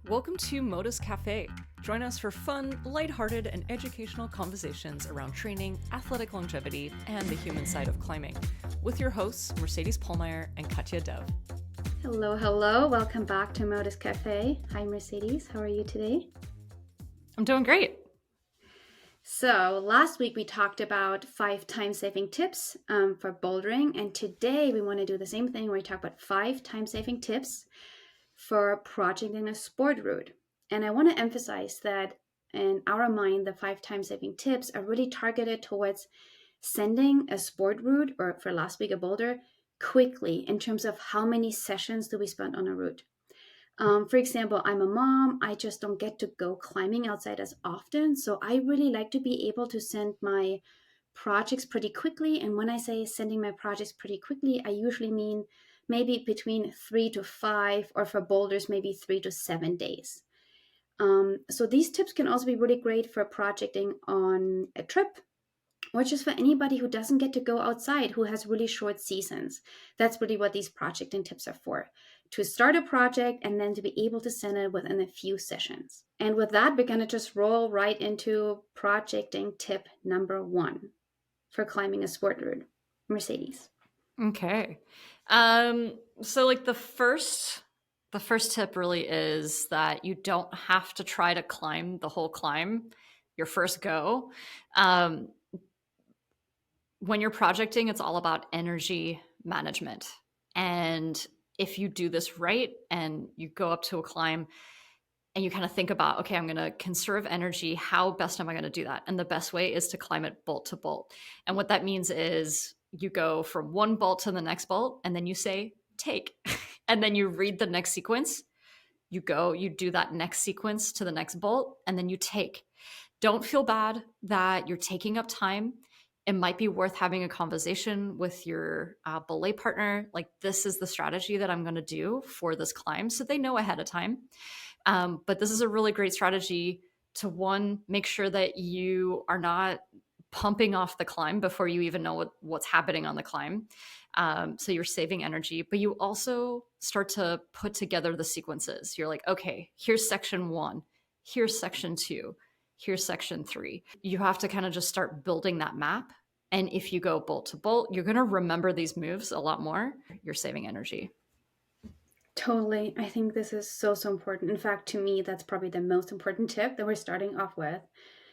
Welcome to Modus Cafe. Join us for fun, lighthearted, and educational conversations around training, athletic longevity, and the human side of climbing. With your hosts, Mercedes Pollmeyer and Katja Dev. Hello, hello. Welcome back to Modus Cafe. Hi, Mercedes. How are you today? I'm doing great. So last week we talked about 5 time-saving tips for bouldering, and today we want to do the same thing where we talk about 5 time-saving tips for projecting a sport route. And I want to emphasize that in our mind, the 5 time-saving tips are really targeted towards sending a sport route, or for last week a boulder, quickly in terms of how many sessions do we spend on a route. For example, I'm a mom. I just don't get to go climbing outside as often. So I really like to be able to send my projects pretty quickly. And when I say sending my projects pretty quickly, I usually mean maybe between 3 to 5, or for boulders, maybe 3 to 7 days. So these tips can also be really great for projecting on a trip, or just for anybody who doesn't get to go outside, who has really short seasons. That's really what these projecting tips are for, to start a project and then to be able to send it within a few sessions. And with that, we're going to just roll right into projecting tip number 1 for climbing a sport route. Mercedes. Okay. So like the first tip really is that you don't have to try to climb the whole climb your first go. When you're projecting, it's all about energy management. And if you do this right and you go up to a climb and you kind of think about, okay, I'm going to conserve energy, how best am I going to do that? And the best way is to climb it bolt to bolt. And what that means is you go from one bolt to the next bolt and then you say, take. And then you read the next sequence. You go, you do that next sequence to the next bolt, and then you take. Don't feel bad that you're taking up time. It might be worth having a conversation with your belay partner. Like, this is the strategy that I'm going to do for this climb, so they know ahead of time. But this is a really great strategy to, one, make sure that you are not pumping off the climb before you even know what's happening on the climb. So you're saving energy, but you also start to put together the sequences. You're like, okay, here's section 1, here's section 2, here's section 3. You have to kind of just start building that map. And if you go bolt to bolt, you're going to remember these moves a lot more. You're saving energy. Totally. I think this is so important. In fact, to me, that's probably the most important tip that we're starting off with.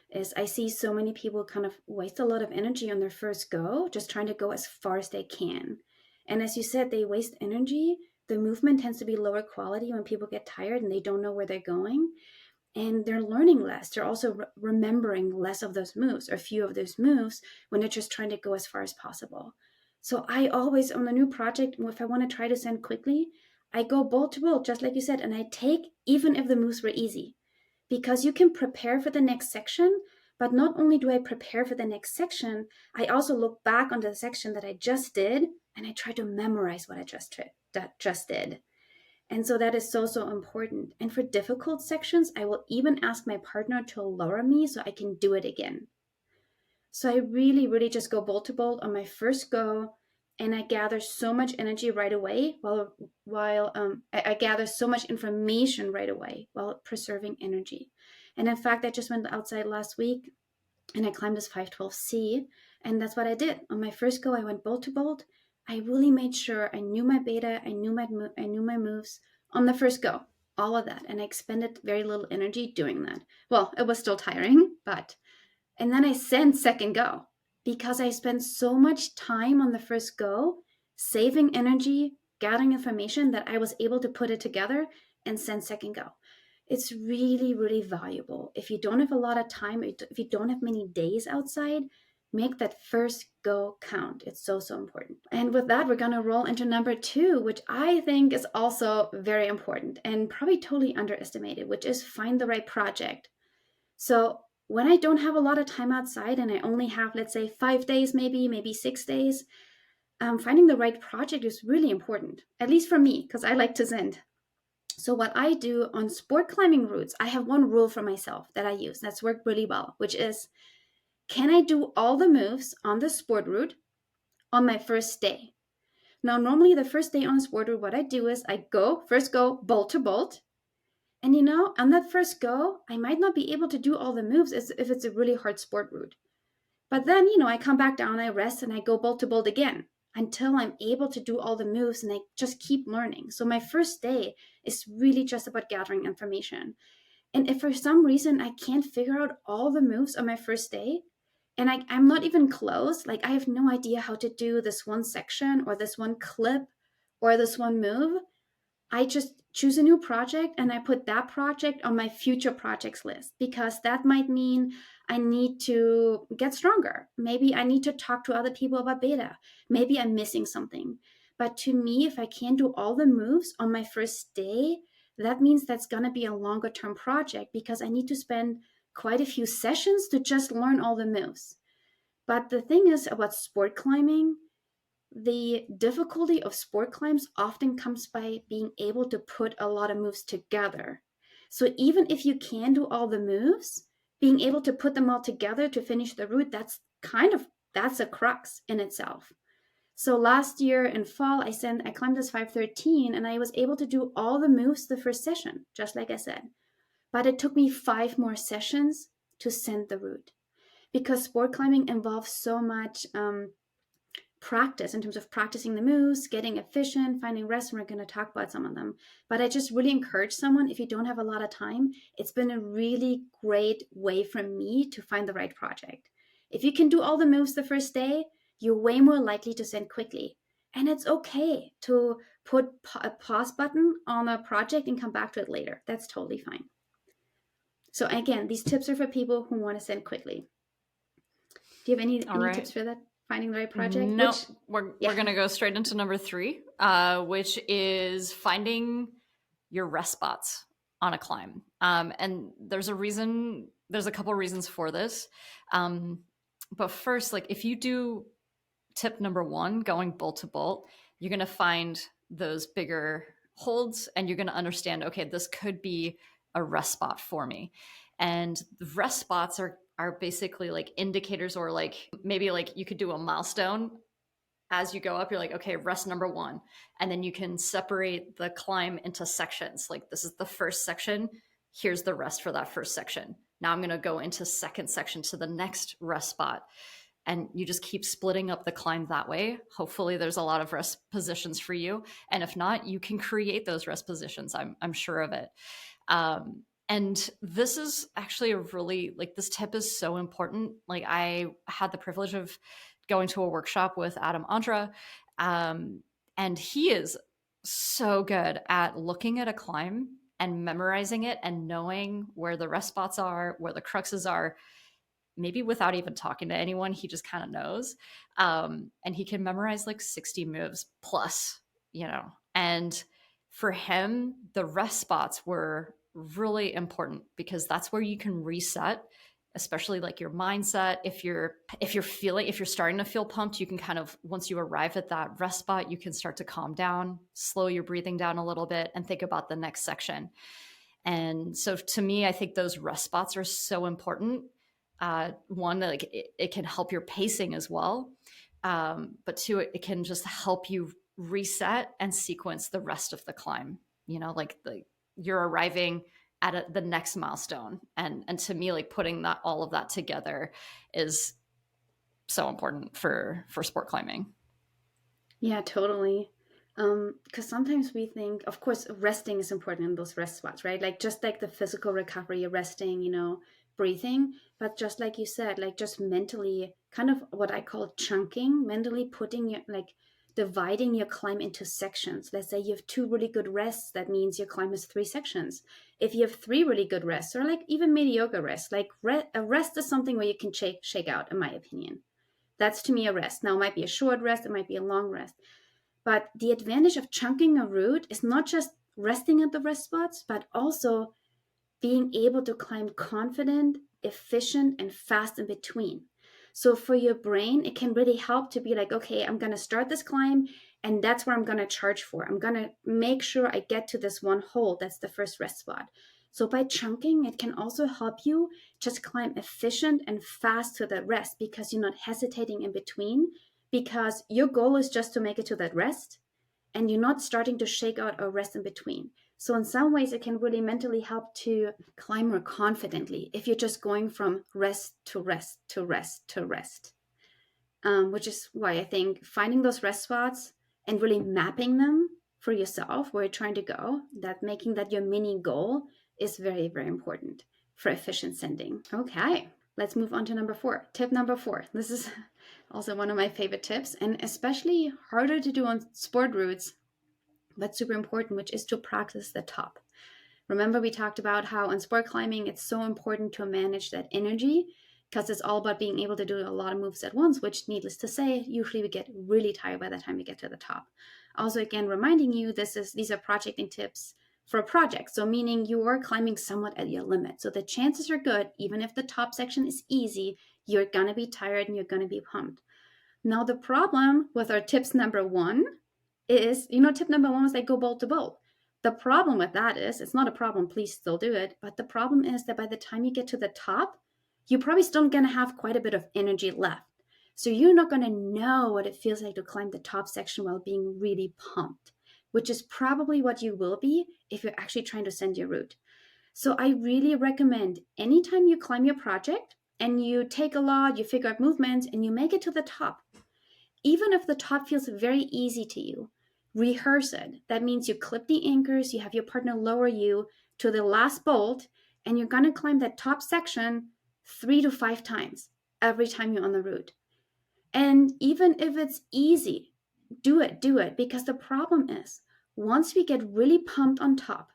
Is I see so many people kind of waste a lot of energy on their first go, just trying to go as far as they can. And as you said, they waste energy. The movement tends to be lower quality when people get tired and they don't know where they're going. And they're learning less. They're also remembering less of those moves, or few of those moves, when they're just trying to go as far as possible. So I always, on a new project, if I want to try to send quickly, I go bolt to bolt, just like you said, and I take even if the moves were easy. Because you can prepare for the next section, but not only do I prepare for the next section, I also look back on the section that I just did, and I try to memorize what I just did. And so that is so important. And for difficult sections, I will even ask my partner to lower me so I can do it again. So I really just go bolt to bolt on my first go, and I gather so much energy right away while I gather so much information right away while preserving energy. And in fact, I just went outside last week and I climbed this 512C, and that's what I did. On my first go, I went bolt to bolt. I really made sure I knew my beta, I knew my moves on the first go, all of that, and I expended very little energy doing that. Well, it was still tiring, but... And then I sent second go, because I spent so much time on the first go saving energy, gathering information, that I was able to put it together and send second go. It's really valuable. If you don't have a lot of time, if you don't have many days outside, make that first go count. It's so important. And with that, we're going to roll into number 2, which I think is also very important and probably totally underestimated, which is find the right project. So when I don't have a lot of time outside and I only have, let's say, 5 days, maybe 6 days, finding the right project is really important, at least for me, because I like to send. So what I do on sport climbing routes, I have one rule for myself that I use that's worked really well, which is, can I do all the moves on the sport route on my first day? Now, normally the first day on a sport route, what I do is I first go bolt to bolt, And on that first go, I might not be able to do all the moves as if it's a really hard sport route. But then, I come back down, I rest, and I go bolt to bolt again until I'm able to do all the moves, and I just keep learning. So my first day is really just about gathering information. And if for some reason I can't figure out all the moves on my first day, and I'm not even close, like I have no idea how to do this one section or this one clip or this one move, I just choose a new project and I put that project on my future projects list, because that might mean I need to get stronger. Maybe I need to talk to other people about beta. Maybe I'm missing something. But to me, if I can't do all the moves on my first day, that means that's going to be a longer term project, because I need to spend quite a few sessions to just learn all the moves. But the thing is about sport climbing, the difficulty of sport climbs often comes by being able to put a lot of moves together. So even if you can do all the moves, being able to put them all together to finish the route, that's a crux in itself. So last year in fall, I climbed this 513 and I was able to do all the moves the first session, just like I said. But it took me 5 more sessions to send the route, because sport climbing involves so much practice in terms of practicing the moves, getting efficient, finding rest. And we're going to talk about some of them. But I just really encourage someone, if you don't have a lot of time, it's been a really great way for me to find the right project. If you can do all the moves the first day, you're way more likely to send quickly. And it's okay to put a pause button on a project and come back to it later. That's totally fine. So again, these tips are for people who want to send quickly. Do you have any tips for that? Finding the right project? No, we're going to go straight into number 3, which is finding your rest spots on a climb. And there's a couple reasons for this. But first, like if you do tip number 1, going bolt to bolt, you're going to find those bigger holds and you're going to understand, okay, this could be a rest spot for me. And the rest spots are basically like indicators, or like maybe like you could do a milestone as you go up. You're like, okay, rest number 1. And then you can separate the climb into sections. Like this is the first section. Here's the rest for that first section. Now I'm going to go into second section to the next rest spot. And you just keep splitting up the climb that way. Hopefully there's a lot of rest positions for you. And if not, you can create those rest positions. I'm sure of it. And this is actually a really, like, this tip is so important. Like I had the privilege of going to a workshop with Adam Andra, and he is so good at looking at a climb and memorizing it and knowing where the rest spots are, where the cruxes are, maybe without even talking to anyone. He just kind of knows. And he can memorize like 60 moves plus, and for him, the rest spots were really important because that's where you can reset, especially like your mindset. If you're starting to feel pumped, you can kind of, once you arrive at that rest spot, you can start to calm down, slow your breathing down a little bit, and think about the next section. And so to me, I think those rest spots are so important. One, like it can help your pacing as well. But 2, it can just help you reset and sequence the rest of the climb. Like you're arriving at the next milestone. And to me, like putting all of that together is so important for sport climbing. Yeah, totally. Because sometimes we think, of course, resting is important in those rest spots, right? Like just like the physical recovery, resting, breathing. But just like you said, like just mentally, kind of what I call chunking, mentally dividing your climb into sections. Let's say you have 2 really good rests, that means your climb is 3 sections. If you have 3 really good rests, or like even mediocre rests, like a rest is something where you can shake out, in my opinion. That's to me a rest. Now, it might be a short rest, it might be a long rest. But the advantage of chunking a route is not just resting at the rest spots, but also being able to climb confident, efficient, and fast in between. So for your brain, it can really help to be like, okay, I'm going to start this climb and that's where I'm going to charge for. I'm going to make sure I get to this one hold. That's the first rest spot. So by chunking, it can also help you just climb efficient and fast to that rest, because you're not hesitating in between, because your goal is just to make it to that rest and you're not starting to shake out or rest in between. So in some ways, it can really mentally help to climb more confidently if you're just going from rest to rest to rest to rest. Which is why I think finding those rest spots and really mapping them for yourself, where you're trying to go, that making that your mini goal is very, very important for efficient sending. Okay, let's move on to number 4. Tip number 4. This is also one of my favorite tips, and especially harder to do on sport routes, but super important, which is to practice the top. Remember, we talked about how in sport climbing, it's so important to manage that energy because it's all about being able to do a lot of moves at once, which, needless to say, usually we get really tired by the time we get to the top. Also, again, reminding you, these are projecting tips for a project. So meaning you are climbing somewhat at your limit. So the chances are good, even if the top section is easy, you're going to be tired and you're going to be pumped. Now, the problem with our tips number 1 is, tip number 1 was like go bolt to bolt. The problem with that is, it's not a problem, please still do it. But the problem is that by the time you get to the top, you're probably still going to have quite a bit of energy left. So you're not going to know what it feels like to climb the top section while being really pumped, which is probably what you will be if you're actually trying to send your route. So I really recommend anytime you climb your project and you take a lot, you figure out movements, and you make it to the top, even if the top feels very easy to you, rehearse it. That means you clip the anchors, you have your partner lower you to the last bolt, and you're going to climb that top section 3 to 5 times every time you're on the route. And even if it's easy, do it, because the problem is, once we get really pumped on top,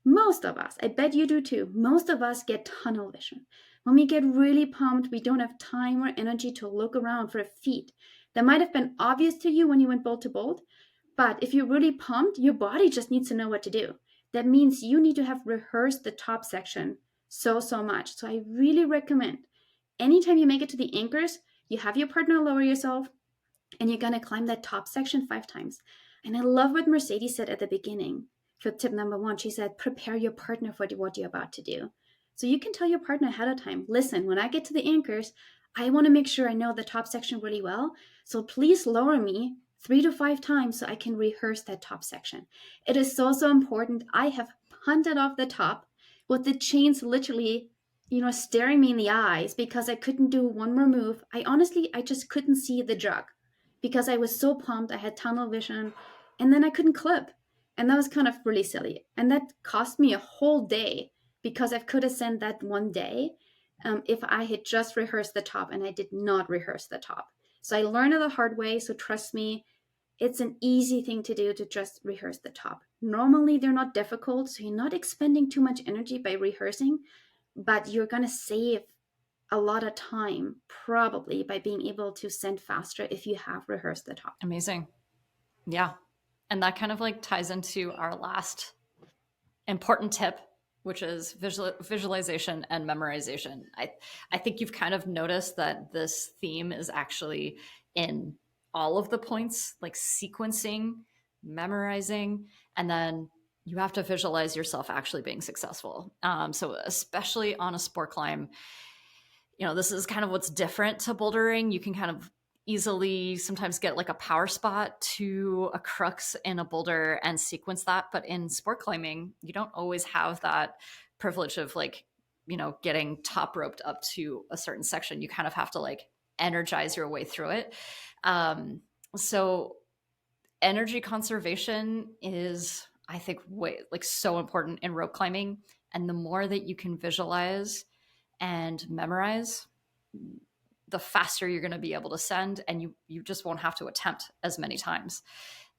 most of us, I bet you do too, most of us get tunnel vision. When we get really pumped, we don't have time or energy to look around for a feat that might have been obvious to you when you went bolt to bolt. But if you're really pumped, your body just needs to know what to do. That means you need to have rehearsed the top section so much. So I really recommend anytime you make it to the anchors, you have your partner lower yourself and you're going to climb that top section 5 times. And I love what Mercedes said at the beginning for tip number 1. She said, prepare your partner for what you're about to do. So you can tell your partner ahead of time, listen, when I get to the anchors, I want to make sure I know the top section really well. So please lower me 3 to 5 times so I can rehearse that top section. It is so important. I have punted off the top with the chains literally, staring me in the eyes because I couldn't do one more move. I just couldn't see the jug because I was so pumped. I had tunnel vision and then I couldn't clip. And that was kind of really silly. And that cost me a whole day because I could have sent that one day if I had just rehearsed the top, and I did not rehearse the top. So I learned it the hard way. So trust me, it's an easy thing to do to just rehearse the top. Normally, they're not difficult. So you're not expending too much energy by rehearsing, but you're going to save a lot of time probably by being able to send faster if you have rehearsed the top. Amazing. Yeah. And that kind of like ties into our last important tip, which is visualization and memorization. I think you've kind of noticed that this theme is actually in all of the points, like sequencing, memorizing, and then you have to visualize yourself actually being successful. So especially on a sport climb, this is kind of what's different to bouldering. You can kind of easily sometimes get like a power spot to a crux in a boulder and sequence that. But in sport climbing, you don't always have that privilege of like, getting top roped up to a certain section. You kind of have to like energize your way through it. So energy conservation is, I think, so important in rope climbing. And the more that you can visualize and memorize, the faster you're going to be able to send, and you just won't have to attempt as many times.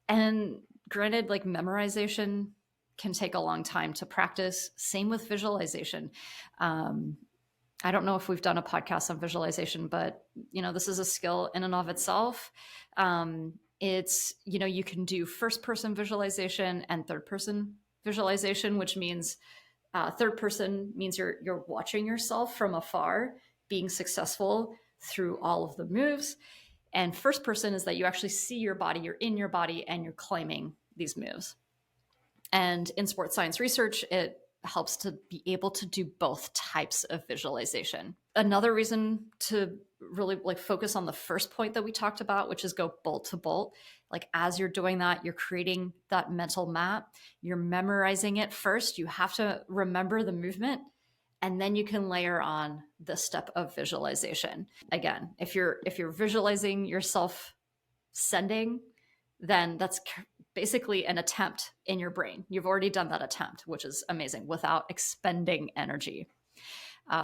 And granted, like memorization can take a long time to practice. Same with visualization. I don't know if we've done a podcast on visualization, but this is a skill in and of itself. It's, you can do first person visualization and third person visualization, which means third person means you're watching yourself from afar being successful through all of the moves. And first person is that you actually see your body, you're in your body, and you're claiming these moves. And in sports science research, it helps to be able to do both types of visualization. Another reason to really like focus on the first point that we talked about, which is go bolt to bolt. Like as you're doing that, you're creating that mental map, you're memorizing it first. You have to remember the movement, and then you can layer on the step of visualization. Again, if you're visualizing yourself sending, then that's basically an attempt in your brain. You've already done that attempt, which is amazing, without expending energy.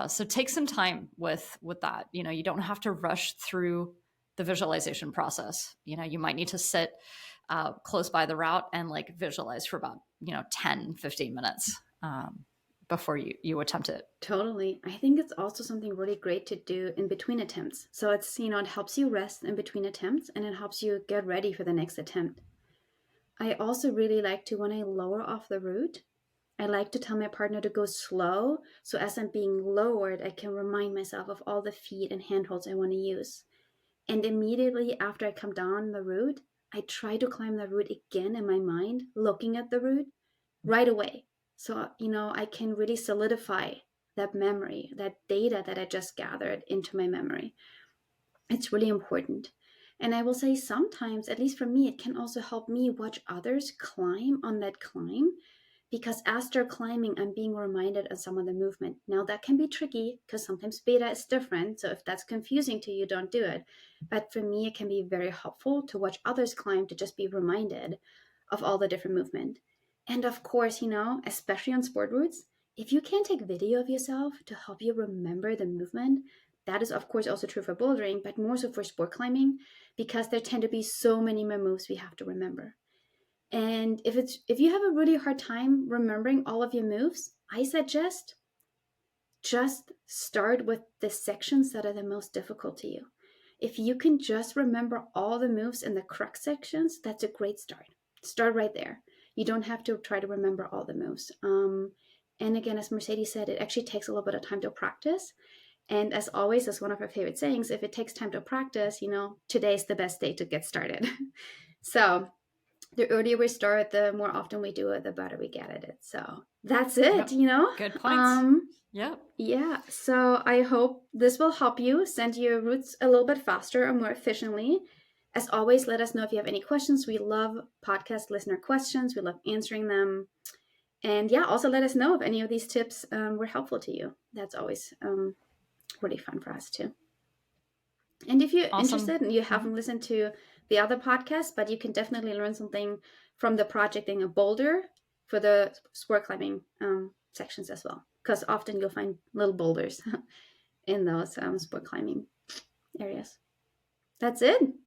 So take some time with that. You don't have to rush through the visualization process. You might need to sit close by the route and like visualize for about 10-15 minutes before you attempt it. Totally. I think it's also something really great to do in between attempts. So it's, it helps you rest in between attempts, and it helps you get ready for the next attempt. I also really like to, when I lower off the route, I like to tell my partner to go slow. So as I'm being lowered, I can remind myself of all the feet and handholds I want to use. And immediately after I come down the route, I try to climb the route again in my mind, looking at the route right away. So, I can really solidify that memory, that data that I just gathered into my memory. It's really important. And I will say sometimes, at least for me, it can also help me watch others climb on that climb, because as they're climbing, I'm being reminded of some of the movement. Now that can be tricky because sometimes beta is different. So if that's confusing to you, don't do it. But for me, it can be very helpful to watch others climb, to just be reminded of all the different movement. And of course, especially on sport routes, if you can take video of yourself to help you remember the movement, that is of course also true for bouldering, but more so for sport climbing, because there tend to be so many more moves we have to remember. And if you have a really hard time remembering all of your moves, I suggest just start with the sections that are the most difficult to you. If you can just remember all the moves in the crux sections, that's a great start. Start right there. You don't have to try to remember all the moves. And again, as Mercedes said, it actually takes a little bit of time to practice. And as always, as one of our favorite sayings, if it takes time to practice, today's the best day to get started. So the earlier we start, the more often we do it, the better we get at it. So that's it, Yep. Good points. Yep. Yeah. So I hope this will help you send your routes a little bit faster and more efficiently. As always, let us know if you have any questions. We love podcast listener questions. We love answering them. And yeah, also let us know if any of these tips were helpful to you. That's always really fun for us too. And if you're interested and you haven't listened to the other podcasts, but you can definitely learn something from the projecting a boulder for the sport climbing sections as well, because often you'll find little boulders in those sport climbing areas. That's it.